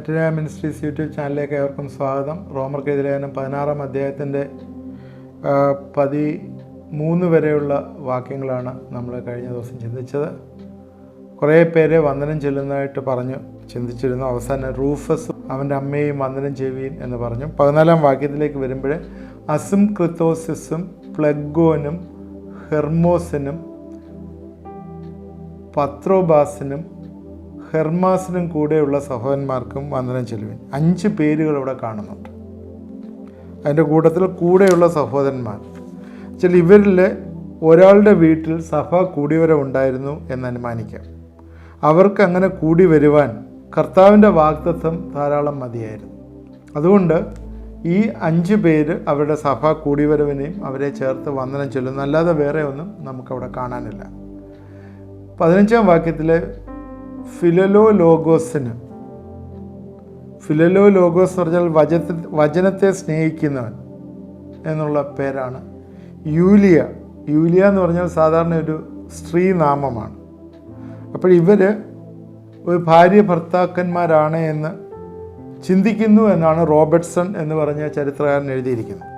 മെറ്റീരിയ ministries YouTube ചാനലിലേക്ക് ഏവർക്കും സ്വാഗതം. റോമർക്കെതിരെ ലേഖനം 16-ാം അധ്യായത്തിൻ്റെ 13 വരെയുള്ള വാക്യങ്ങളാണ് നമ്മൾ കഴിഞ്ഞ ദിവസം ചിന്തിച്ചത്. കുറേ പേര് വന്ദനം ചെല്ലുന്നതായിട്ട് പറഞ്ഞു ചിന്തിച്ചിരുന്നു. അവസാനം റൂഫസും അവൻ്റെ അമ്മയെയും വന്ദനം ചെയ്യുവീൻ എന്ന് പറഞ്ഞു. 14-ാം വാക്യത്തിലേക്ക് വരുമ്പോൾ അസിംക്രിത്തോസിസും പ്ലഗോനും ഹെർമോസിനും പത്രോബാസിനും ഹെർമാസിനും കൂടെയുള്ള സഹോദരന്മാർക്കും വന്ദനം ചെല്ലുവിൻ. 5 പേരുകൾ ഇവിടെ കാണുന്നുണ്ട്. അതിൻ്റെ കൂട്ടത്തിൽ കൂടെയുള്ള സഹോദരന്മാർ ചില ഇവരിൽ ഒരാളുടെ വീട്ടിൽ സഭ കൂടിവരവുണ്ടായിരുന്നു എന്ന് അനുമാനിക്കാം. അവർക്ക് അങ്ങനെ കൂടി വരുവാൻ കർത്താവിൻ്റെ വാഗ്ദത്തം ധാരാളം മതിയായിരുന്നു. അതുകൊണ്ട് ഈ 5 പേര് അവരുടെ സഭ കൂടിവരവിനെയും അവരെ ചേർത്ത് വന്ദനം ചെല്ലുന്നു. അല്ലാതെ വേറെ ഒന്നും നമുക്കവിടെ കാണാനില്ല. 15-ാം വാക്യത്തിലെ ഫിലലോലോഗോസ് എന്ന് പറഞ്ഞാൽ വചനത്തെ സ്നേഹിക്കുന്നവൻ എന്നുള്ള പേരാണ്. യൂലിയ എന്ന് പറഞ്ഞാൽ സാധാരണ ഒരു സ്ത്രീ നാമമാണ്. അപ്പോൾ ഇവർ ഒരു ഭാര്യ ഭർത്താക്കന്മാരാണ് എന്ന് ചിന്തിക്കുന്നു എന്നാണ് റോബർട്ട്സൺ എന്ന് പറഞ്ഞ ചരിത്രകാരൻ എഴുതിയിരിക്കുന്നത്.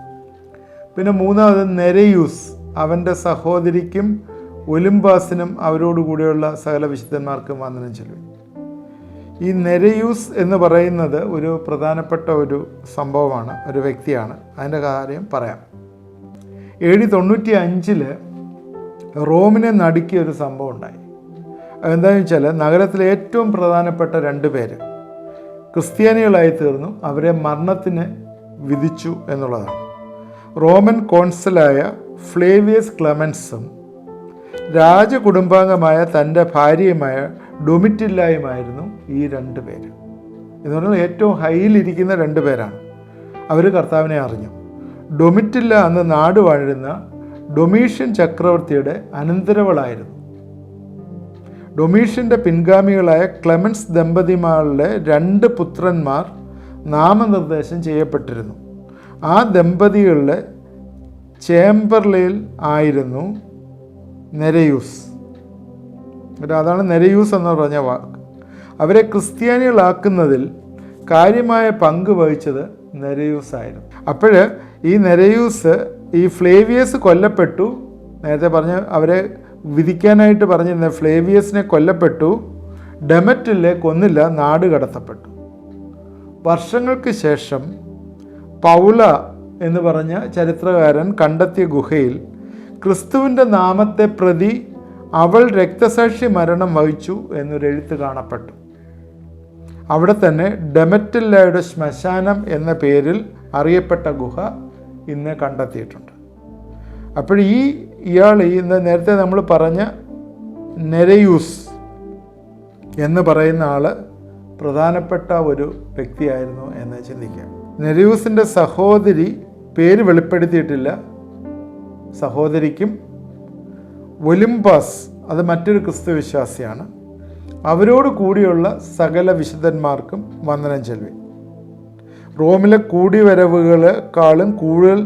പിന്നെ 3-ാമത് നെരയൂസ്, അവൻ്റെ സഹോദരിക്കും ഒലിമ്പാസിനും അവരോടുകൂടിയുള്ള സകല വിശുദ്ധന്മാർക്കും വന്ദനം ചെല്ലുവിൻ. ഈ നെരയൂസ് എന്ന് പറയുന്നത് ഒരു പ്രധാനപ്പെട്ട ഒരു സംഭവമാണ്, ഒരു വ്യക്തിയാണ്. അതിൻ്റെ കാര്യം പറയാം. AD 95 റോമിനെ നടുക്കിയ ഒരു സംഭവം ഉണ്ടായി. അതെന്താണെന്ന് വെച്ചാൽ നഗരത്തിലെ ഏറ്റവും പ്രധാനപ്പെട്ട 2 പേര് ക്രിസ്ത്യാനികളായി തീർന്നു. അവരെ മരണത്തിന് വിധിച്ചു എന്നുള്ളതാണ്. റോമൻ കോൺസലായ ഫ്ലേവിയസ് ക്ലെമൻസും രാജകുടുംബാംഗമായ തൻ്റെ ഭാര്യയുമായ ഡൊമിറ്റില്ലായുമായിരുന്നു ഈ 2 പേര്. എന്ന് പറഞ്ഞാൽ ഏറ്റവും ഹൈയിലിരിക്കുന്ന 2 പേരാണ്. അവർ കർത്താവിനെ അറിഞ്ഞു. ഡൊമിറ്റില്ല അന്ന് നാട് വാഴുന്ന ഡൊമീഷ്യൻ ചക്രവർത്തിയുടെ അനന്തരവളായിരുന്നു. ഡൊമീഷ്യൻ്റെ പിൻഗാമികളായ ക്ലെമൻസ് ദമ്പതിമാരുടെ 2 പുത്രന്മാർ നാമനിർദ്ദേശം ചെയ്യപ്പെട്ടിരുന്നു. ആ ദമ്പതികളുടെ ചേംബർലയിൽ ആയിരുന്നു നെരയൂസ്. അതാണ് നെരയൂസ് എന്ന് പറഞ്ഞ വാക്ക്. അവരെ ക്രിസ്ത്യാനികളാക്കുന്നതിൽ കാര്യമായ പങ്ക് വഹിച്ചത് നെരയൂസ് ആയിരുന്നു. അപ്പോൾ ഈ നെരയൂസ്, ഈ ഫ്ലേവിയസ് കൊല്ലപ്പെട്ടു. നേരത്തെ പറഞ്ഞ അവരെ വിധിക്കാനായിട്ട് പറഞ്ഞിരുന്ന ഫ്ലേവിയസിനെ കൊല്ലപ്പെട്ടു. ഡെമറ്റിലെ കൊന്നില്ല, നാട് കടത്തപ്പെട്ടു. വർഷങ്ങൾക്ക് ശേഷം പൗല എന്ന് പറഞ്ഞ ചരിത്രകാരൻ കണ്ടെത്തിയ ഗുഹയിൽ ക്രിസ്തുവിൻ്റെ നാമത്തെ പ്രതി അവൾ രക്തസാക്ഷി മരണം വഹിച്ചു എന്നൊരു എഴുത്ത് കാണപ്പെട്ടു. അവിടെ തന്നെ ഡെമറ്റില്ലയുടെ ശ്മശാനം എന്ന പേരിൽ അറിയപ്പെട്ട ഗുഹ ഇന്ന് കണ്ടെത്തിയിട്ടുണ്ട്. അപ്പോൾ ഇയാൾ നേരത്തെ നമ്മൾ പറഞ്ഞ നെരയൂസ് എന്ന് പറയുന്ന ആൾ പ്രധാനപ്പെട്ട ഒരു വ്യക്തിയായിരുന്നു എന്ന് ചിന്തിക്കാം. നെരയൂസിൻ്റെ സഹോദരി പേര് വെളിപ്പെടുത്തിയിട്ടില്ല. സഹോദരിക്കും ഒലിമ്പാസ്, അത് മറ്റൊരു ക്രിസ്തു വിശ്വാസിയാണ്, അവരോട് കൂടിയുള്ള സകല വിശുദ്ധന്മാർക്കും വന്ദനം ചെല്ലുവിൻ. റോമിലെ കൂടിവരവുകളെക്കാളും കൂടുതൽ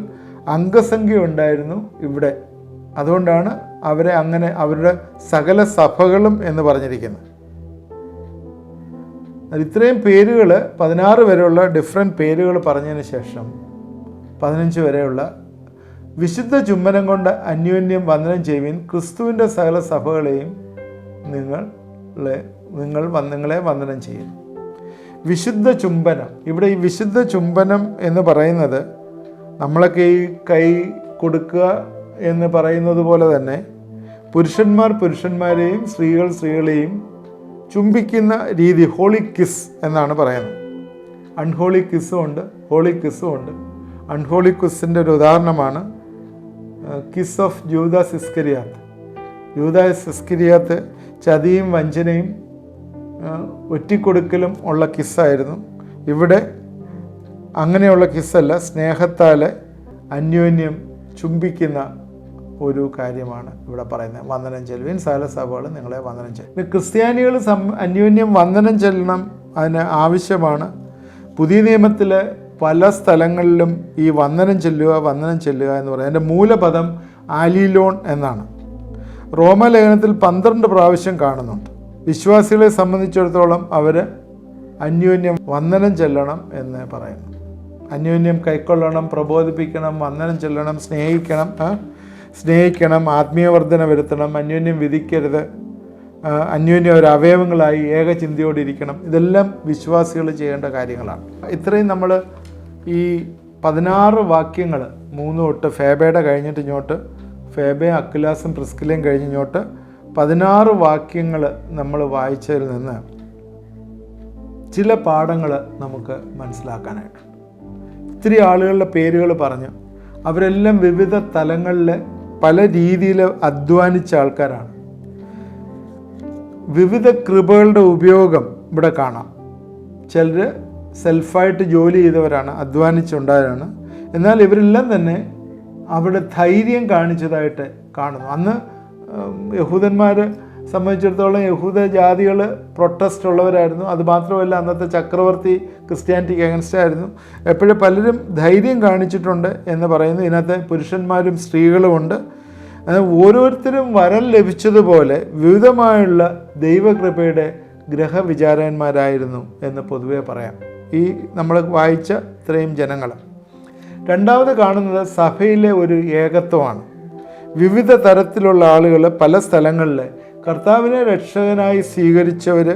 അംഗസംഖ്യ ഉണ്ടായിരുന്നു ഇവിടെ. അതുകൊണ്ടാണ് അവരെ അങ്ങനെ അവരുടെ സകല സഭകളും എന്ന് പറഞ്ഞിരിക്കുന്നത്. ഇത്രയും പേരുകൾ 16 വരെയുള്ള ഡിഫറെൻറ്റ് പേരുകൾ പറഞ്ഞതിന് ശേഷം 15 വരെയുള്ള വിശുദ്ധ ചുംബനം കൊണ്ട് അന്യോന്യം വന്ദനം ചെയ്യുവിൻ. ക്രിസ്തുവിൻ്റെ സകല സഭകളെയും നിങ്ങളെ വന്ദനം ചെയ്യും. വിശുദ്ധ ചുംബനം. ഇവിടെ ഈ വിശുദ്ധ ചുംബനം എന്ന് പറയുന്നത് നമ്മളൊക്കെ ഈ കൈ കൊടുക്കുക എന്ന് പറയുന്നത് പോലെ തന്നെ പുരുഷന്മാർ പുരുഷന്മാരെയും സ്ത്രീകൾ സ്ത്രീകളെയും ചുംബിക്കുന്ന രീതി ഹോളി കിസ് എന്നാണ് പറയുന്നത്. അൺഹോളി കിസ്സും ഉണ്ട്, ഹോളി കിസ്സും ഉണ്ട്. അൺഹോളി കിസ്സിൻ്റെ ഒരു ഉദാഹരണമാണ് കിസ് ഓഫ് ജൂദാസ് ഇസ്കരിയാത്ത്. ജൂദാസ് ഇസ്കരിയാത്ത് ചതിയും വഞ്ചനയും ഒറ്റിക്കൊടുക്കലും ഉള്ള കിസ്സായിരുന്നു. ഇവിടെ അങ്ങനെയുള്ള കിസ്സല്ല, സ്നേഹത്താൽ അന്യോന്യം ചുംബിക്കുന്ന ഒരു കാര്യമാണ് ഇവിടെ പറയുന്നത്. വന്ദനം ചെല്ലുവിൻ, സകല സഭകൾ നിങ്ങളെ വന്ദനം ചെല്ലും. ക്രിസ്ത്യാനികൾ അന്യോന്യം വന്ദനം ചെല്ലണം, അതിന് ആവശ്യമാണ്. പുതിയ നിയമത്തിൽ പല സ്ഥലങ്ങളിലും ഈ വന്ദനം ചെല്ലുക എന്ന് പറയുന്നത് അതിൻ്റെ മൂലപദം ആലിലോൺ എന്നാണ്. റോമലേഖനത്തിൽ 12 പ്രാവശ്യം കാണുന്നുണ്ട്. വിശ്വാസികളെ സംബന്ധിച്ചിടത്തോളം അവർ അന്യോന്യം വന്ദനം ചെല്ലണം എന്ന് പറയുന്നു. അന്യോന്യം കൈക്കൊള്ളണം, പ്രബോധിപ്പിക്കണം, വന്ദനം ചെല്ലണം, സ്നേഹിക്കണം, ആത്മീയവർദ്ധന വരുത്തണം, അന്യോന്യം വിധിക്കരുത്, അന്യോന്യം ഒരു അവയവങ്ങളായി ഏകചിന്തയോടിരിക്കണം. ഇതെല്ലാം വിശ്വാസികൾ ചെയ്യേണ്ട കാര്യങ്ങളാണ്. ഇത്രയും നമ്മൾ ഈ 16 വാക്യങ്ങൾ 3 തൊട്ട് ഫേബയുടെ കഴിഞ്ഞിട്ട് ഇങ്ങോട്ട്, ഫേബയും അക്വിലാസും പ്രിസ്കിലയും കഴിഞ്ഞിങ്ങോട്ട് 16 വാക്യങ്ങൾ നമ്മൾ വായിച്ചതിൽ നിന്ന് ചില പാഠങ്ങൾ നമുക്ക് മനസ്സിലാക്കാനായിട്ടുണ്ട്. ഇത്തിരി ആളുകളുടെ പേരുകൾ പറഞ്ഞു. അവരെല്ലാം വിവിധ തലങ്ങളിൽ പല രീതിയിൽ അധ്വാനിച്ച ആൾക്കാരാണ്. വിവിധ കൃപകളുടെ ഉപയോഗം ഇവിടെ കാണാം. ചിലർ സെൽഫായിട്ട് ജോലി ചെയ്തവരാണ്, അധ്വാനിച്ചുണ്ടായവരാണ്. എന്നാൽ ഇവരെല്ലാം തന്നെ അവിടെ ധൈര്യം കാണിച്ചതായിട്ട് കാണുന്നു. അന്ന് യഹൂദന്മാരെ സംബന്ധിച്ചിടത്തോളം യഹൂദ ജാതികൾ പ്രൊട്ടസ്റ്റ് ഉള്ളവരായിരുന്നു. അതുമാത്രമല്ല, അന്നത്തെ ചക്രവർത്തി ക്രിസ്ത്യാനിറ്റിക്ക് അഗൻസ്റ്റ് ആയിരുന്നു. എപ്പോഴും പലരും ധൈര്യം കാണിച്ചിട്ടുണ്ട് എന്ന് പറയുന്നു. ഇതിനകത്ത് പുരുഷന്മാരും സ്ത്രീകളുമുണ്ട്. ഓരോരുത്തരും വരം ലഭിച്ചതുപോലെ വിവിധമായുള്ള ദൈവകൃപയുടെ ഗ്രഹവിചാരകന്മാരായിരുന്നു എന്ന് പൊതുവെ പറയാം ഈ നമ്മൾ വായിച്ച ഇത്രയും ജനങ്ങൾ. രണ്ടാമത് കാണുന്നത് സഭയിലെ ഒരു ഏകത്വമാണ്. വിവിധ തരത്തിലുള്ള ആളുകൾ പല സ്ഥലങ്ങളിൽ കർത്താവിനെ രക്ഷകനായി സ്വീകരിച്ചവർ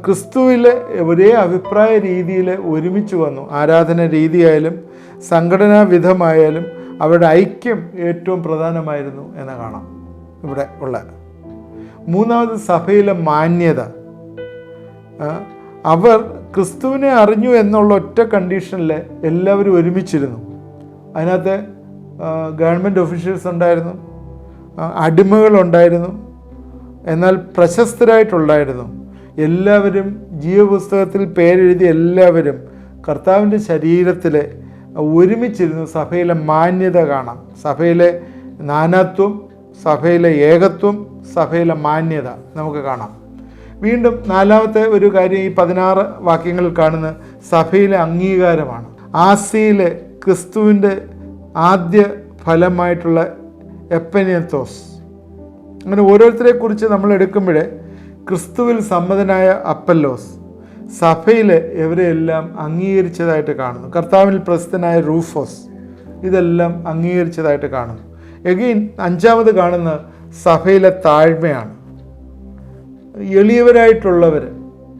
ക്രിസ്തുവിലെ ഒരേ അഭിപ്രായ രീതിയിൽ ഒരുമിച്ച് വന്നു. ആരാധന രീതിയായാലും സംഘടനാ വിധമായാലും അവരുടെ ഐക്യം ഏറ്റവും പ്രധാനമായിരുന്നു എന്ന് കാണാം ഇവിടെ ഉള്ള. മൂന്നാമത് സഭയിലെ മാന്യത. അവർ ക്രിസ്തുവിനെ അറിഞ്ഞു എന്നുള്ള ഒറ്റ കണ്ടീഷനിൽ എല്ലാവരും ഒരുമിച്ചിരുന്നു. അതിനകത്ത് ഗവൺമെൻറ് ഒഫീഷ്യൽസ് ഉണ്ടായിരുന്നു, അടിമകളുണ്ടായിരുന്നു, എന്നാൽ പ്രശസ്തരായിട്ടുണ്ടായിരുന്നു. എല്ലാവരും ജീവപുസ്തകത്തിൽ പേരെഴുതി എല്ലാവരും കർത്താവിൻ്റെ ശരീരത്തിൽ ഒരുമിച്ചിരുന്നു. സഭയിലെ മാന്യത കാണാം. സഭയിലെ നാനാത്വം, സഭയിലെ ഏകത്വം, സഭയിലെ മാന്യത നമുക്ക് കാണാം. വീണ്ടും നാലാമത്തെ ഒരു കാര്യം ഈ 16 വാക്യങ്ങളിൽ കാണുന്ന സഭയിലെ അംഗീകാരമാണ്. ആസിയിലെ ക്രിസ്തുവിൻ്റെ ആദ്യ ഫലമായിട്ടുള്ള എപ്പനിയത്തോസ്. അങ്ങനെ ഓരോരുത്തരെക്കുറിച്ച് നമ്മൾ എടുക്കുമ്പോഴേ ക്രിസ്തുവിൽ സമ്മതനായ അപ്പല്ലോസ് സഭയിൽ ഇവരെല്ലാം അംഗീകരിച്ചതായിട്ട് കാണുന്നു. കർത്താവിൽ പ്രസിദ്ധനായ റൂഫോസ് ഇതെല്ലാം അംഗീകരിച്ചതായിട്ട് കാണുന്നു. എഗെയിൻ 5ാമത് കാണുന്ന സഭയിലെ താഴ്മയാണ്. എളിയവരായിട്ടുള്ളവർ,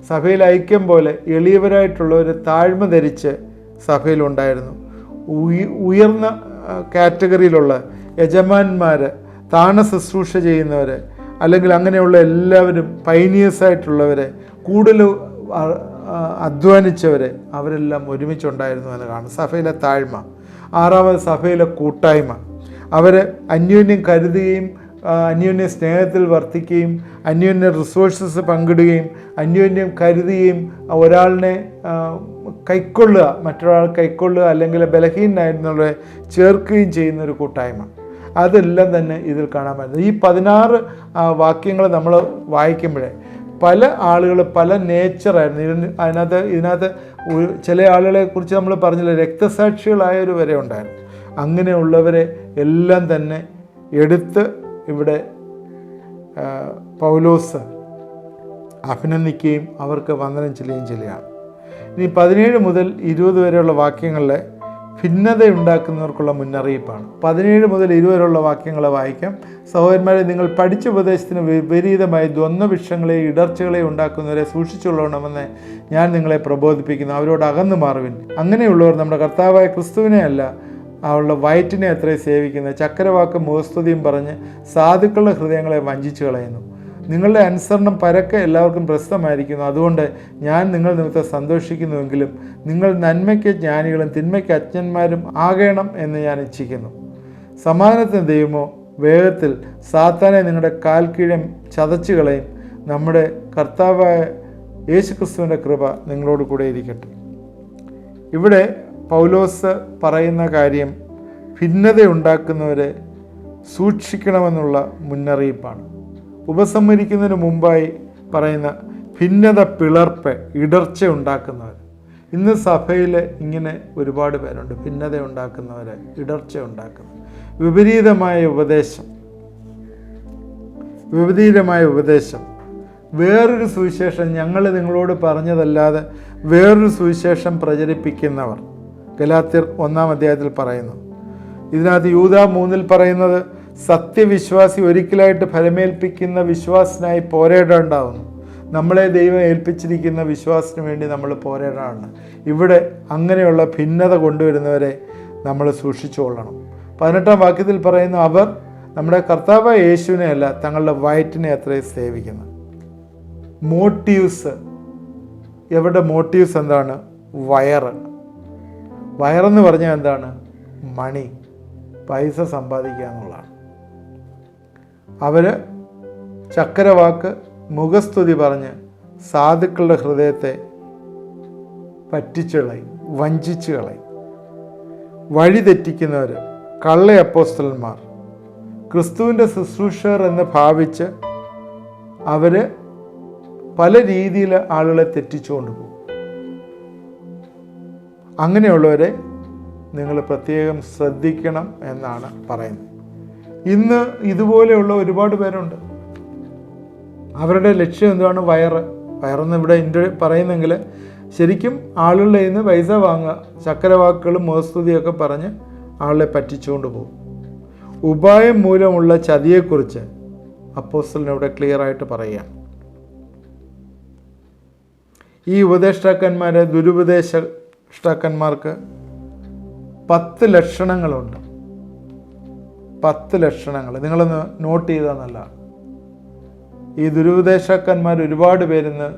സഭയിൽ ഐക്യം പോലെ എളിയവരായിട്ടുള്ളവർ താഴ്മ ധരിച്ച് സഭയിലുണ്ടായിരുന്നു. ഉയർന്ന കാറ്റഗറിയിലുള്ള യജമാന്മാർ, താണ ശുശ്രൂഷ ചെയ്യുന്നവർ, അല്ലെങ്കിൽ അങ്ങനെയുള്ള എല്ലാവരും പൈനിയേഴ്സായിട്ടുള്ളവരെ, കൂടുതൽ അധ്വാനിച്ചവരെ അവരെല്ലാം ഒരുമിച്ചുണ്ടായിരുന്നു എന്ന് കാണും. സഭയിലെ താഴ്മ. 6ാമത് സഭയിലെ കൂട്ടായ്മ. അവർ അന്യോന്യം കരുതുകയും അന്യോന്യം സ്നേഹത്തിൽ വർത്തിക്കുകയും അന്യോന്യം റിസോഴ്സസ് പങ്കിടുകയും അന്യോന്യം കരുതുകയും ഒരാളിനെ കൈക്കൊള്ളുക, മറ്റൊരാൾ കൈക്കൊള്ളുക, അല്ലെങ്കിൽ ബലഹീനനായിരുന്നവരെ ചേർക്കുകയും ചെയ്യുന്ന ഒരു കൂട്ടായ്മ. അതെല്ലാം തന്നെ ഇതിൽ കാണാൻ പറ്റുന്നത്. ഈ 16 വാക്യങ്ങൾ നമ്മൾ വായിക്കുമ്പോഴേ പല ആളുകൾ പല നേച്ചറായിരുന്നു. ഇതിനകത്ത് ചില ആളുകളെ കുറിച്ച് നമ്മൾ പറഞ്ഞില്ല, രക്തസാക്ഷികളായവർ വരെ ഉണ്ടായിരുന്നു. അങ്ങനെയുള്ളവരെ എല്ലാം തന്നെ എടുത്ത് ഇവിടെ പൗലോസ് അഭിനന്ദിക്കുകയും അവർക്ക് വന്ദനം ചെയ്യുകയാണ്. ഇനി 17 മുതൽ 20 വരെയുള്ള വാക്യങ്ങളിലെ ഭിന്നതയുണ്ടാക്കുന്നവർക്കുള്ള മുന്നറിയിപ്പാണ്. 17 മുതൽ 20 വരെയുള്ള വാക്യങ്ങൾ വായിക്കാം. സഹോദരന്മാരെ, നിങ്ങൾ പഠിച്ച ഉപദേശത്തിന് വിപരീതമായി ദ്വന്ദ്വവിഷയങ്ങളെയും ഇടർച്ചകളെയും ഉണ്ടാക്കുന്നവരെ സൂക്ഷിച്ചുകൊള്ളണമെന്ന് ഞാൻ നിങ്ങളെ പ്രബോധിപ്പിക്കുന്നു. അവരോട് അകന്നു മാറുവിൻ. അങ്ങനെയുള്ളവർ നമ്മുടെ കർത്താവായ ക്രിസ്തുവിനെ അല്ല, അവളുടെ വയറ്റിനെ അത്രയും സേവിക്കുന്നത്. ചക്കരവാക്കും മുഖസ്തുതിയും പറഞ്ഞ് സാധുക്കളുടെ ഹൃദയങ്ങളെ വഞ്ചിച്ചു കളയുന്നു. നിങ്ങളുടെ അനുസരണം പരക്കെ എല്ലാവർക്കും പ്രസിദ്ധമായിരിക്കുന്നു. അതുകൊണ്ട് ഞാൻ നിങ്ങൾ നിമിത്തം സന്തോഷിക്കുന്നുവെങ്കിലും നിങ്ങൾ നന്മയ്ക്ക് ജ്ഞാനികളും തിന്മയ്ക്ക് അജ്ഞന്മാരും ആകണം എന്ന് ഞാൻ ഇച്ഛിക്കുന്നു. സമാധാനത്തിന് ദൈവമോ വേഗത്തിൽ സാത്താനെ നിങ്ങളുടെ കാൽ കീഴം ചതച്ചു കളയും. നമ്മുടെ കർത്താവായ യേശുക്രിസ്തുവിൻ്റെ കൃപ നിങ്ങളോട് കൂടെ ഇരിക്കട്ടെ. ഇവിടെ പൗലോസ് പറയുന്ന കാര്യം ഭിന്നതയുണ്ടാക്കുന്നവരെ സൂക്ഷിക്കണമെന്നുള്ള മുന്നറിയിപ്പാണ്. ഉപസംഹരിക്കുന്നതിന് മുമ്പായി പറയുന്ന ഭിന്നത, പിളർപ്പ്, ഇടർച്ച ഉണ്ടാക്കുന്നവർ. ഇന്ന് സഭയിൽ ഇങ്ങനെ ഒരുപാട് പേരുണ്ട്. ഭിന്നത ഉണ്ടാക്കുന്നവർ, ഇടർച്ച ഉണ്ടാക്കുന്നവർ, വിപരീതമായ ഉപദേശം. വേറൊരു സുവിശേഷം ഞങ്ങൾ നിങ്ങളോട് പറഞ്ഞതല്ലാതെ വേറൊരു സുവിശേഷം പ്രചരിപ്പിക്കുന്നവർ. ഗലാത്യർ 1-ാം അധ്യായത്തിൽ പറയുന്നു. ഇതിനകത്ത് യൂദാ 3-ൽ പറയുന്നത് സത്യവിശ്വാസി ഒരിക്കലായിട്ട് ഫലമേൽപ്പിക്കുന്ന വിശ്വാസത്തിനായി പോരാടേണ്ടാവുന്നു. നമ്മളെ ദൈവം ഏൽപ്പിച്ചിരിക്കുന്ന വിശ്വാസത്തിന് വേണ്ടി നമ്മൾ പോരാടാണ്. ഇവിടെ അങ്ങനെയുള്ള ഭിന്നത കൊണ്ടുവരുന്നവരെ നമ്മൾ സൂക്ഷിച്ചുകൊള്ളണം. 18-ാം വാക്യത്തിൽ പറയുന്നു, അവർ നമ്മുടെ കർത്താവായ യേശുവിനെ അല്ല തങ്ങളുടെ വയറ്റിനെ അത്രയും സേവിക്കുന്നത്. മോട്ടീവ്സ്, എവിടെ മോട്ടീവ്സ് എന്താണ്? വയറെന്ന് പറഞ്ഞാൽ എന്താണ്? മണി, പൈസ സമ്പാദിക്കുക എന്നുള്ളതാണ്. അവർ ചക്കരവാക്ക്, മുഖസ്തുതി പറഞ്ഞ് സാധുക്കളുടെ ഹൃദയത്തെ പറ്റിച്ചു കളയും, വഞ്ചിച്ചു കളയും. വഴി തെറ്റിക്കുന്നവർ, കള്ള അപ്പോസ്തലന്മാർ, ക്രിസ്തുവിൻ്റെ ശുശ്രൂഷകർ എന്ന് ഭാവിച്ച് അവർ പല രീതിയിൽ ആളുകളെ തെറ്റിച്ചുകൊണ്ട് പോകും. അങ്ങനെയുള്ളവരെ നിങ്ങൾ പ്രത്യേകം ശ്രദ്ധിക്കണം എന്നാണ് പറയുന്നത്. ഇന്ന് ഇതുപോലെയുള്ള ഒരുപാട് പേരുണ്ട്. അവരുടെ ലക്ഷ്യം എന്താണ്? വയറെന്ന് ഇവിടെ പറയുന്നെങ്കിൽ ശരിക്കും ആളുകളുടെ നിന്ന് പൈസ വാങ്ങുക, ചക്കരവാക്കുകളും മുഖസ്തുതിയൊക്കെ പറഞ്ഞ് ആളെ പറ്റിച്ചുകൊണ്ട് പോകും. ഉപായം മൂലമുള്ള ചതിയെക്കുറിച്ച് അപ്പോസ്തലനിവിടെ ക്ലിയർ ആയിട്ട് പറയുകയാണ്. ഈ ഉപദേഷ്ടാക്കന്മാരെ, ദുരുപദേഷ്ടാക്കന്മാർക്ക് 10 ലക്ഷണങ്ങളുണ്ട്. 10 ലക്ഷണങ്ങൾ നിങ്ങളൊന്ന് നോട്ട് ചെയ്താൽ നല്ലതാണ്. ഈ ദുരുപദേഷ്ടാക്കന്മാർ ഒരുപാട് പേരിന്ന്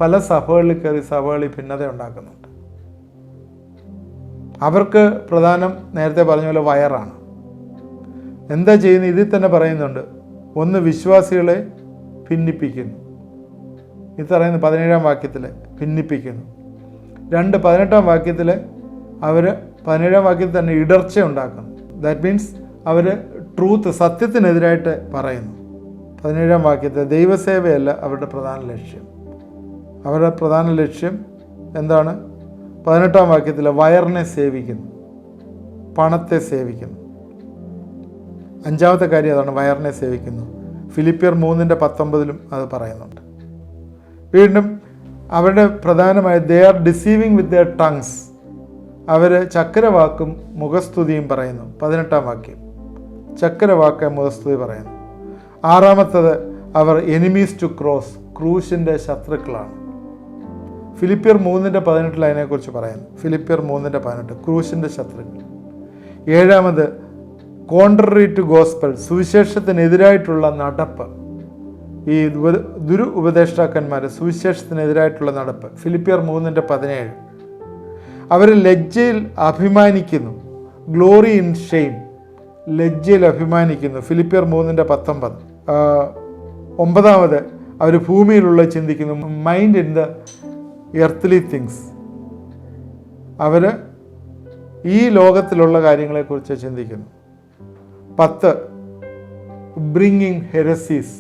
പല സഭകളിൽ കയറി സഭകളിൽ ഭിന്നത ഉണ്ടാക്കുന്നുണ്ട്. അവർക്ക് പ്രധാനം നേരത്തെ പറഞ്ഞ പോലെ വയറാണ്. എന്താ ചെയ്യുന്നത്? ഇതിൽ തന്നെ പറയുന്നുണ്ട്. 1, വിശ്വാസികളെ ഭിന്നിപ്പിക്കുന്നു. ഇത് പറയുന്നത് 17-ാം വാക്യത്തിൽ ഭിന്നിപ്പിക്കുന്നു. 2, 18-ാം വാക്യത്തിൽ അവർ 17-ാം വാക്യത്തിൽ തന്നെ ഇടർച്ച ഉണ്ടാക്കുന്നു. ദാറ്റ് മീൻസ് അവർ ട്രൂത്ത്, സത്യത്തിനെതിരായിട്ട് പറയുന്നു. 17-ാം വാക്യത്തിൽ ദൈവസേവയല്ല അവരുടെ പ്രധാന ലക്ഷ്യം. അവരുടെ പ്രധാന ലക്ഷ്യം എന്താണ്? 18-ാം വാക്യത്തിൽ വയറിനെ സേവിക്കുന്നു, പണത്തെ സേവിക്കുന്നു. 5-ാമത്തെ കാര്യം അതാണ്, വയറിനെ സേവിക്കുന്നു. ഫിലിപ്പിയർ 3:19 അത് പറയുന്നുണ്ട്. വീണ്ടും അവരുടെ പ്രധാനമായ they are deceiving with their tongues. അവർ ചക്കരവാക്കും മുഖസ്തുതിയും പറയുന്നു. 18-ാം വാക്യം ചക്കരവാക്ക് മുഖസ്തുതി പറയുന്നു. 6-ാമത്തത് അവർ എനിമീസ് ടു ക്രൂശിൻ്റെ ശത്രുക്കളാണ്. ഫിലിപ്പിയർ 3:18 അതിനെക്കുറിച്ച് പറയുന്നു. ഫിലിപ്പിയർ 3:18 ക്രൂശിൻ്റെ ശത്രുക്കൾ. 7-ാമത് കോൺട്രറി ടു ഗോസ്പൽ, സുവിശേഷത്തിനെതിരായിട്ടുള്ള നടപ്പ്. ഈ ഉപദേഷ്ടാക്കന്മാർ സുവിശേഷത്തിനെതിരായിട്ടുള്ള നടപ്പ്. ഫിലിപ്പിയർ 3:17 അവർ ലജ്ജയിൽ അഭിമാനിക്കുന്നു. ഗ്ലോറി ഇൻ ഷെയിം, ലജ്ജയിൽ അഭിമാനിക്കുന്നു. ഫിലിപ്പിയർ 3:19. 9-ാമത് അവർ ഭൂമിയിലുള്ള ചിന്തിക്കുന്നു. Mind in the earthly things, അവർ ഈ ലോകത്തിലുള്ള കാര്യങ്ങളെക്കുറിച്ച് ചിന്തിക്കുന്നു. 10 ബ്രിങ്ങിങ് ഹെരസീസ്,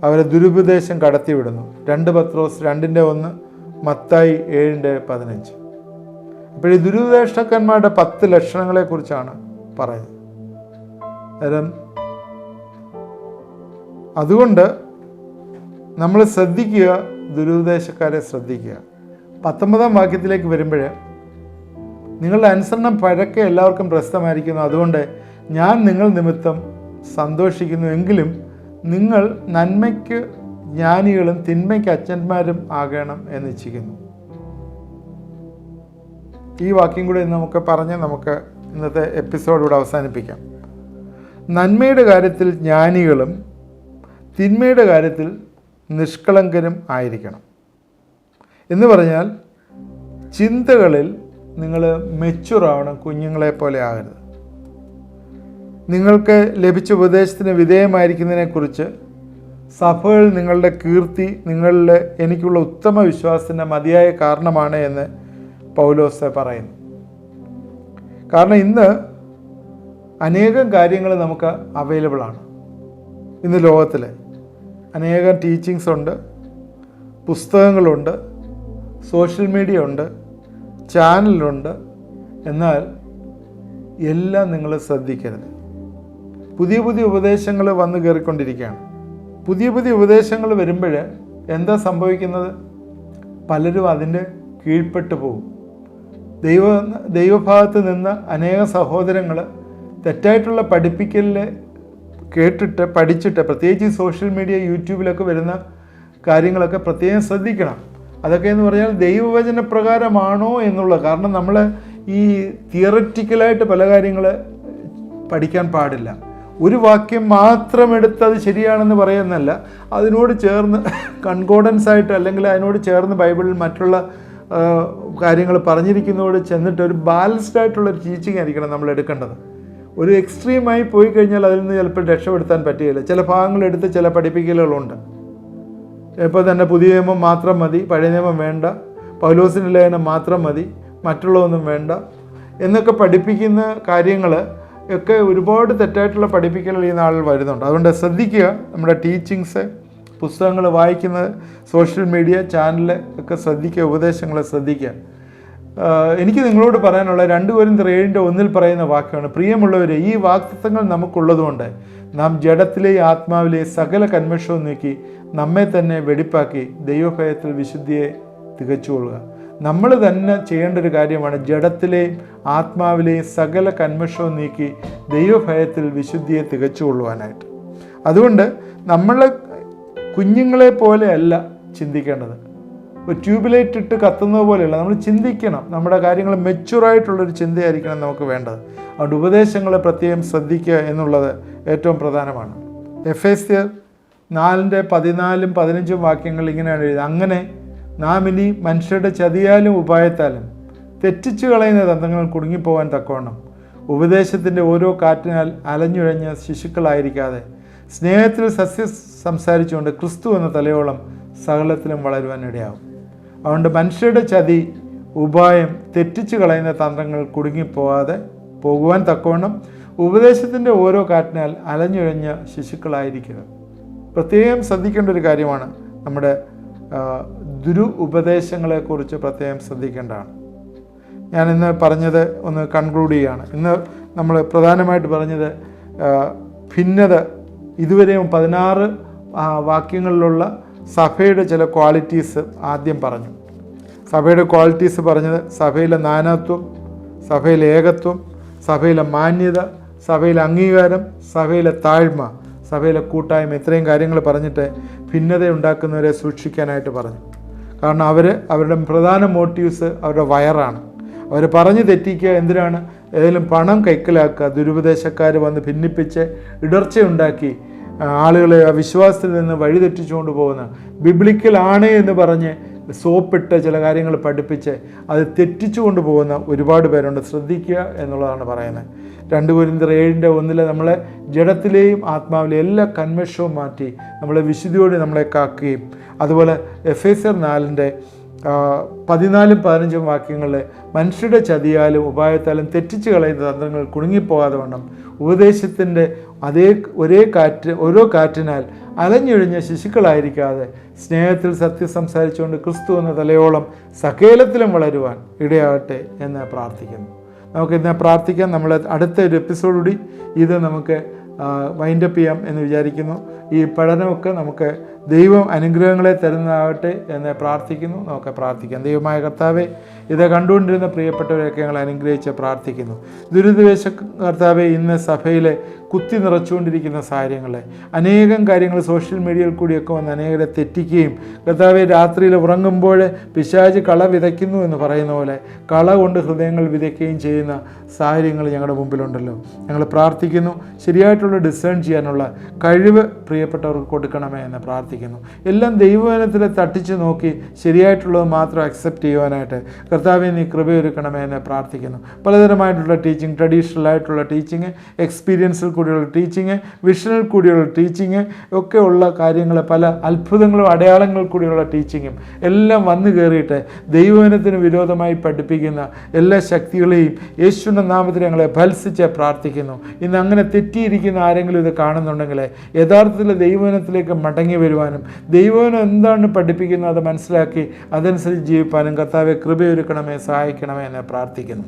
അവരെ ദുരുപദേശം കടത്തിവിടുന്നു. 2 പത്രോസ് 2:1, മത്തായി 7:15. അപ്പോൾ ഈ ദുരുപദേഷ്ടക്കന്മാരുടെ 10 ലക്ഷണങ്ങളെക്കുറിച്ചാണ് പറയുന്നത്. അതുകൊണ്ട് നമ്മൾ ശ്രദ്ധിക്കുക, ദുരുപദേശക്കാരെ ശ്രദ്ധിക്കുക. 19-ാം വാക്യത്തിലേക്ക് വരുമ്പോൾ നിങ്ങളുടെ അനുസരണം പഴക്കെ എല്ലാവർക്കും പ്രസിദ്ധമായിരിക്കുന്നു. അതുകൊണ്ട് ഞാൻ നിങ്ങൾ നിമിത്തം സന്തോഷിക്കുന്നു. എങ്കിലും നിങ്ങൾ നന്മയ്ക്ക് ജ്ഞാനികളും തിന്മയ്ക്ക് അച്ഛന്മാരും ആകണം എന്ന് ഇച്ഛിക്കുന്നു. ഈ വാക്യം കൂടി നമുക്ക് പറഞ്ഞ് നമുക്ക് ഇന്നത്തെ എപ്പിസോഡ് ഇവിടെ അവസാനിപ്പിക്കാം. നന്മയുടെ കാര്യത്തിൽ ജ്ഞാനികളും തിന്മയുടെ കാര്യത്തിൽ നിഷ്കളങ്കരും ആയിരിക്കണം എന്ന് പറഞ്ഞാൽ ചിന്തകളിൽ നിങ്ങൾ മെച്യൂറാവണം, കുഞ്ഞുങ്ങളെ പോലെ ആകരുത്. നിങ്ങൾക്ക് ലഭിച്ച ഉപദേശത്തിന് വിധേയമായിരിക്കുന്നതിനെക്കുറിച്ച് സഭകൾ നിങ്ങളുടെ കീർത്തി, നിങ്ങളുടെ എനിക്കുള്ള ഉത്തമ വിശ്വാസത്തിൻ്റെ മതിയായ കാരണമാണ് എന്ന് പൗലോസ് പറയുന്നു. കാരണം ഇന്ന് അനേകം കാര്യങ്ങൾ നമുക്ക് അവൈലബിളാണ്. ഇന്ന് ലോകത്തിൽ അനേകം ടീച്ചിങ്സ് ഉണ്ട്, പുസ്തകങ്ങളുണ്ട്, സോഷ്യൽ മീഡിയ ഉണ്ട്, ചാനലുണ്ട്. എന്നാൽ എല്ലാം നിങ്ങൾ ശ്രദ്ധിക്കരുത്. പുതിയ പുതിയ ഉപദേശങ്ങൾ വന്നു കയറിക്കൊണ്ടിരിക്കുകയാണ്. പുതിയ പുതിയ ഉപദേശങ്ങൾ വരുമ്പോൾ എന്താ സംഭവിക്കുന്നത്? പലരും അതിൻ്റെ കീഴ്പ്പെട്ടു പോകും. ദൈവഭാഗത്ത് നിന്ന് അനേകം സഹോദരങ്ങൾ തെറ്റായിട്ടുള്ള പഠിപ്പിക്കലിൽ കേട്ടിട്ട് പഠിച്ചിട്ട്, പ്രത്യേകിച്ച് സോഷ്യൽ മീഡിയ യൂട്യൂബിലൊക്കെ വരുന്ന കാര്യങ്ങളൊക്കെ പ്രത്യേകം ശ്രദ്ധിക്കണം. അതൊക്കെ എന്ന് പറഞ്ഞാൽ ദൈവവചന പ്രകാരമാണോ എന്നുള്ള, കാരണം നമ്മൾ ഈ തിയററ്റിക്കലായിട്ട് പല കാര്യങ്ങൾ പഠിക്കാൻ പാടില്ല. ഒരു വാക്യം മാത്രം എടുത്ത് അത് ശരിയാണെന്ന് പറയുന്നല്ല, അതിനോട് ചേർന്ന് കൺകോർഡൻസ് ആയിട്ട് അല്ലെങ്കിൽ അതിനോട് ചേർന്ന് ബൈബിളിൽ മറ്റുള്ള കാര്യങ്ങൾ പറഞ്ഞിരിക്കുന്നതോട് ചെന്നിട്ട് ഒരു ബാലൻസ്ഡ് ആയിട്ടുള്ളൊരു ടീച്ചിങ് ആയിരിക്കണം നമ്മൾ എടുക്കേണ്ടത്. ഒരു എക്സ്ട്രീമായി പോയി കഴിഞ്ഞാൽ അതിൽ നിന്ന് ചിലപ്പോൾ രക്ഷപ്പെടുത്താൻ പറ്റുകയില്ല. ചില ഭാഗങ്ങളെടുത്ത് ചില പഠിപ്പിക്കലുകളുണ്ട്. ഇപ്പോൾ തന്നെ പുതിയ നിയമം മാത്രം മതി, പഴയ നിയമം വേണ്ട, പൗലോസിൻ്റെ ലേഖനം മാത്രം മതി, മറ്റുള്ളതൊന്നും വേണ്ട എന്നൊക്കെ പഠിപ്പിക്കുന്ന കാര്യങ്ങൾ ഒക്കെ ഒരുപാട് തെറ്റായിട്ടുള്ള പഠിപ്പിക്കലുകൾ ഈ നാളിൽ വരുന്നുണ്ട്. അതുകൊണ്ട് ശ്രദ്ധിക്കുക, നമ്മുടെ ടീച്ചിങ്സ്, പുസ്തകങ്ങൾ വായിക്കുന്നത്, സോഷ്യൽ മീഡിയ ചാനൽ ഒക്കെ ശ്രദ്ധിക്കുക, ഉപദേശങ്ങളെ ശ്രദ്ധിക്കുക. എനിക്ക് നിങ്ങളോട് പറയാനുള്ള 2 കൊരിന്ത്യർ 7:1 പറയുന്ന വാക്യമാണ്, പ്രിയമുള്ളവരെ, ഈ വാഗ്ദത്തങ്ങൾ നമുക്കുള്ളതുകൊണ്ട് നാം ജഡത്തിലെയും ആത്മാവിലെയും സകല കന്മഷവും നീക്കി നമ്മെ തന്നെ വെടിപ്പാക്കി ദൈവഭയത്തിൽ വിശുദ്ധിയെ തികച്ചുകൊള്ളുക. നമ്മൾ തന്നെ ചെയ്യേണ്ട ഒരു കാര്യമാണ് ജഡത്തിലെയും ആത്മാവിലെയും സകല കന്മഷവും നീക്കി ദൈവഭയത്തിൽ വിശുദ്ധിയെ തികച്ചുകൊള്ളുവാനായിട്ട്. അതുകൊണ്ട് നമ്മൾ കുഞ്ഞുങ്ങളെ പോലെയല്ല ചിന്തിക്കേണ്ടത്. ഒരു ട്യൂബ്ലൈറ്റ് ഇട്ട് കത്തുന്നത് പോലെയല്ല, നമ്മൾ ചിന്തിക്കണം. നമ്മുടെ കാര്യങ്ങൾ മെച്യൂറായിട്ടുള്ളൊരു ചിന്തയായിരിക്കണം നമുക്ക് വേണ്ടത്. അതുകൊണ്ട് ഉപദേശങ്ങളെ പ്രത്യേകം ശ്രദ്ധിക്കുക എന്നുള്ളത് ഏറ്റവും പ്രധാനമാണ്. എഫേസ്യർ 4:14-15 വാക്യങ്ങൾ ഇങ്ങനെയാണ് എഴുതുന്നത്, അങ്ങനെ നാം ഇനി മനുഷ്യരുടെ ചതിയാലും ഉപായത്താലും തെറ്റിച്ചു കളയുന്ന തന്ത്രങ്ങൾ കുടുങ്ങിപ്പോകാൻ തക്കവണ്ണം ഉപദേശത്തിൻ്റെ ഓരോ കാറ്റിനാൽ അലഞ്ഞുഴഞ്ഞ ശിശുക്കളായിരിക്കാതെ സ്നേഹത്തിൽ സംസാരിച്ചുകൊണ്ട് ക്രിസ്തു എന്ന തലയോളം സകലത്തിലും വളരുവാനിടയാവും. അതുകൊണ്ട് മനുഷ്യരുടെ ചതി, ഉപായം, തെറ്റിച്ചു കളയുന്ന തന്ത്രങ്ങൾ കുടുങ്ങിപ്പോകാതെ പോകുവാൻ തക്കവണ്ണം ഉപദേശത്തിൻ്റെ ഓരോ കാറ്റിനാൽ അലഞ്ഞുഴഞ്ഞ ശിശുക്കളായിരിക്കുക. പ്രത്യേകം ശ്രദ്ധിക്കേണ്ട ഒരു കാര്യമാണ്. നമ്മുടെ ഉപദേശങ്ങളെക്കുറിച്ച് പ്രത്യേകം ശ്രദ്ധിക്കേണ്ടതാണ്. ഞാനിന്ന് പറഞ്ഞത് ഒന്ന് കൺക്ലൂഡ് ചെയ്യുകയാണ്. ഇന്ന് നമ്മൾ പ്രധാനമായിട്ട് പറഞ്ഞത് ഭിന്നത. ഇതുവരെയും 16 വാക്യങ്ങളിലുള്ള സഭയുടെ ചില ക്വാളിറ്റീസ് ആദ്യം പറഞ്ഞു. സഭയുടെ ക്വാളിറ്റീസ് പറഞ്ഞത് സഭയിലെ നാനാത്വം, സഭയിലെ ഏകത്വം, സഭയിലെ മാന്യത, സഭയിലെ അംഗീകാരം, സഭയിലെ താഴ്മ, സഭയിലെ കൂട്ടായ്മ, ഇത്രയും കാര്യങ്ങൾ പറഞ്ഞിട്ട് ഭിന്നത ഉണ്ടാക്കുന്നവരെ സൂക്ഷിക്കാനായിട്ട് പറഞ്ഞു. കാരണം അവരുടെ പ്രധാന മോട്ടീവ്സ് അവരുടെ വയറാണ്. അവർ പറഞ്ഞു തെറ്റിക്കുക. എന്തിനാണ്? ഏതെങ്കിലും പണം കൈക്കലാക്കുക, ദുരുപദേശക്കാർ വന്ന് ഭിന്നിപ്പിച്ച് ഇടർച്ചയുണ്ടാക്കി ആളുകളെ ആ വിശ്വാസത്തിൽ നിന്ന് വഴിതെറ്റിച്ചുകൊണ്ട് പോകുന്ന, ബിബ്ലിക്കലാണ് എന്ന് പറഞ്ഞ് സോപ്പിട്ട് ചില കാര്യങ്ങൾ പഠിപ്പിച്ച് അത് തെറ്റിച്ചു കൊണ്ടുപോകുന്ന ഒരുപാട് പേരുണ്ട്. ശ്രദ്ധിക്കുക എന്നുള്ളതാണ് പറയുന്നത്. 2 കൊരിന്ത്യർ 7:1 നമ്മളെ ജഡത്തിലെയും ആത്മാവിലെയും എല്ലാ കന്മഷവും മാറ്റി നമ്മളെ വിശുദ്ധിയോടെ നമ്മളെ കാക്കുകയും, അതുപോലെ എഫേസ്യർ 4:14-15 വാക്യങ്ങളിൽ മനുഷ്യരുടെ ചതിയാലും ഉപായത്താലും തെറ്റിച്ചു കളയുന്ന തന്ത്രങ്ങൾ കുടുങ്ങിപ്പോകാതെ വണ്ണം ഉപദേശത്തിൻ്റെ ഓരോ കാറ്റിനാൽ അലഞ്ഞൊഴിഞ്ഞ ശിശുക്കളായിരിക്കാതെ സ്നേഹത്തിൽ സത്യം സംസാരിച്ചുകൊണ്ട് ക്രിസ്തു എന്ന തലയോളം സകലത്തിലും വളരുവാൻ ഇടയാകട്ടെ എന്ന് പ്രാർത്ഥിക്കുന്നു. നമുക്ക് ഇന്ന് പ്രാർത്ഥിക്കാം. നമ്മൾ അടുത്ത ഒരു എപ്പിസോഡുകൂടി ഇത് നമുക്ക് വൈൻഡപ്പ് ചെയ്യാം എന്ന് വിചാരിക്കുന്നു. ഈ പഠനമൊക്കെ നമുക്ക് ദൈവം അനുഗ്രഹങ്ങളെ തരുന്നതാകട്ടെ എന്ന് പ്രാർത്ഥിക്കുന്നു. നമുക്ക് പ്രാർത്ഥിക്കാം. ദൈവമായ കർത്താവെ, ഇത് കണ്ടുകൊണ്ടിരുന്ന പ്രിയപ്പെട്ടവരെയൊക്കെ ഞങ്ങൾ അനുഗ്രഹിച്ച് പ്രാർത്ഥിക്കുന്നു. ദുരിതവേശ കർത്താവെ, ഇന്ന് സഭയിലെ കുത്തി നിറച്ചുകൊണ്ടിരിക്കുന്ന സാഹചര്യങ്ങളെ അനേകം കാര്യങ്ങൾ സോഷ്യൽ മീഡിയയിൽ കൂടിയൊക്കെ വന്ന് അനേകരെ തെറ്റിക്കുകയും, കർത്താവെ, രാത്രിയിൽ ഉറങ്ങുമ്പോൾ പിശാച് കള വിതയ്ക്കുന്നു എന്ന് പറയുന്ന പോലെ കള കൊണ്ട് ഹൃദയങ്ങൾ വിതയ്ക്കുകയും ചെയ്യുന്ന സാഹചര്യങ്ങൾ ഞങ്ങളുടെ മുമ്പിലുണ്ടല്ലോ. ഞങ്ങൾ പ്രാർത്ഥിക്കുന്നു, ശരിയായിട്ടുള്ള ഡിസേൺ ചെയ്യാനുള്ള കഴിവ് പ്രിയപ്പെട്ടവർക്ക് കൊടുക്കണമേ എന്ന് പ്രാർത്ഥിക്കുന്നു. എല്ലാം ദൈവവചനത്തിൽ തട്ടിച്ചു നോക്കി ശരിയായിട്ടുള്ളത് മാത്രം അക്സെപ്റ്റ് ചെയ്യുവാനായിട്ട് കർത്താവെ നീ കൃപയൊരുക്കണമേ എന്ന് പ്രാർത്ഥിക്കുന്നു. പലതരമായിട്ടുള്ള ടീച്ചിങ്, ട്രഡീഷണൽ ആയിട്ടുള്ള ടീച്ചിങ്, എക്സ്പീരിയൻസിൽ കൂടിയുള്ള ടീച്ചിങ്, വിഷനിൽ കൂടിയുള്ള ടീച്ചിങ് ഒക്കെ ഉള്ള കാര്യങ്ങൾ, പല അത്ഭുതങ്ങളും അടയാളങ്ങൾ കൂടിയുള്ള ടീച്ചിങ്ങും എല്ലാം വന്നു കയറിയിട്ട് ദൈവവചനത്തിന് വിരോധമായി പഠിപ്പിക്കുന്ന എല്ലാ ശക്തികളെയും യേശുവിൻ്റെ നാമത്തിൽ ഞങ്ങളെ ഭത്സിച്ച് പ്രാർത്ഥിക്കുന്നു. ഇന്ന് അങ്ങനെ തെറ്റിയിരിക്കുന്ന ആരെങ്കിലും ഇത് കാണുന്നുണ്ടെങ്കിൽ യഥാർത്ഥത്തിൽ ദൈവവചനത്തിലേക്ക് മടങ്ങി വരുവാനും ദൈവവചനം എന്താണ് പഠിപ്പിക്കുന്നത് അത് മനസ്സിലാക്കി അതനുസരിച്ച് ജീവിപ്പാനും കർത്താവെ കൃപയൊരുക്കണമേ, സഹായിക്കണമേ എന്ന് പ്രാർത്ഥിക്കുന്നു.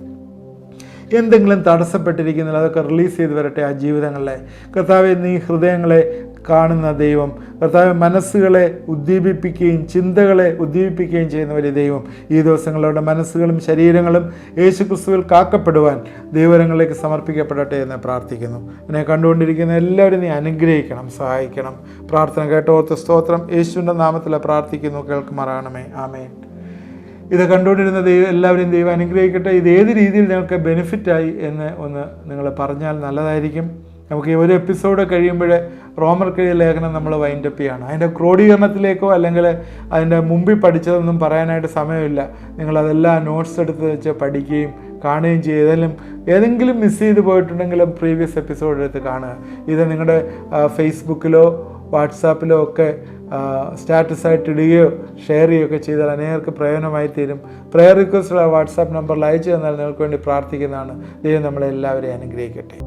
എന്തെങ്കിലും തടസ്സപ്പെട്ടിരിക്കുന്നില്ല, അതൊക്കെ റിലീസ് ചെയ്ത് വരട്ടെ ആ ജീവിതങ്ങളിലെ. കർത്താവെ, നീ ഹൃദയങ്ങളെ കാണുന്ന ദൈവം, കർത്താവ് മനസ്സുകളെ ഉദ്ദീപിപ്പിക്കുകയും ചിന്തകളെ ഉദ്ദീപിപ്പിക്കുകയും ചെയ്യുന്ന വലിയ ദൈവം ഈ ദിവസങ്ങളുടെ മനസ്സുകളും ശരീരങ്ങളും യേശുക്രിസ്തുവിൽ കാക്കപ്പെടുവാൻ ദൈവരങ്ങളിലേക്ക് സമർപ്പിക്കപ്പെടട്ടെ എന്ന് പ്രാർത്ഥിക്കുന്നു. എന്നെ കണ്ടുകൊണ്ടിരിക്കുന്ന എല്ലാവരും നീ അനുഗ്രഹിക്കണം, സഹായിക്കണം. പ്രാർത്ഥന കേട്ടോർത്ത് സ്തോത്രം. യേശുവിൻ്റെ നാമത്തിൽ പ്രാർത്ഥിക്കുന്നു, കേൾക്കുമാറാണമേ. ആമേൻ. ഇത് കണ്ടുകൊണ്ടിരുന്ന എല്ലാവരെയും ദൈവം അനുഗ്രഹിക്കട്ടെ. ഇത് ഏത് രീതിയിൽ നിങ്ങൾക്ക് ബെനിഫിറ്റായി എന്ന് ഒന്ന് നിങ്ങൾ പറഞ്ഞാൽ നല്ലതായിരിക്കും. നമുക്ക് ഈ ഒരു എപ്പിസോഡ് കഴിയുമ്പോൾ റോമർക്കെഴുതിയ ലേഖനം നമ്മൾ വൈൻഡപ്പ് ചെയ്യാണ്. അതിൻ്റെ ക്രോഡീകരണത്തിലേക്കോ അല്ലെങ്കിൽ അതിൻ്റെ മുമ്പിൽ പഠിച്ചതൊന്നും പറയാനായിട്ട് സമയമില്ല. നിങ്ങളതെല്ലാം നോട്ട്സ് എടുത്ത് വെച്ച് പഠിക്കുകയും കാണുകയും ചെയ്യും. ഏതെങ്കിലും മിസ് ചെയ്ത് പോയിട്ടുണ്ടെങ്കിലും പ്രീവിയസ് എപ്പിസോഡ് എടുത്ത് കാണുക. ഇത് നിങ്ങളുടെ ഫേസ്ബുക്കിലോ വാട്സാപ്പിലോ ഒക്കെ സ്റ്റാറ്റസായിട്ട് ഇടുകയോ ഷെയർ ചെയ്യുകയൊക്കെ ചെയ്താൽ അനേകർക്ക് പ്രയോജനമായി തീരും. പ്രെയർ റിക്വസ്റ്റ് വാട്സാപ്പ് നമ്പറിൽ അയച്ചു തന്നാൽ നിങ്ങൾക്ക് വേണ്ടി പ്രാർത്ഥിക്കുന്നതാണ്. ദൈവം നമ്മളെല്ലാവരെയും അനുഗ്രഹിക്കട്ടെ.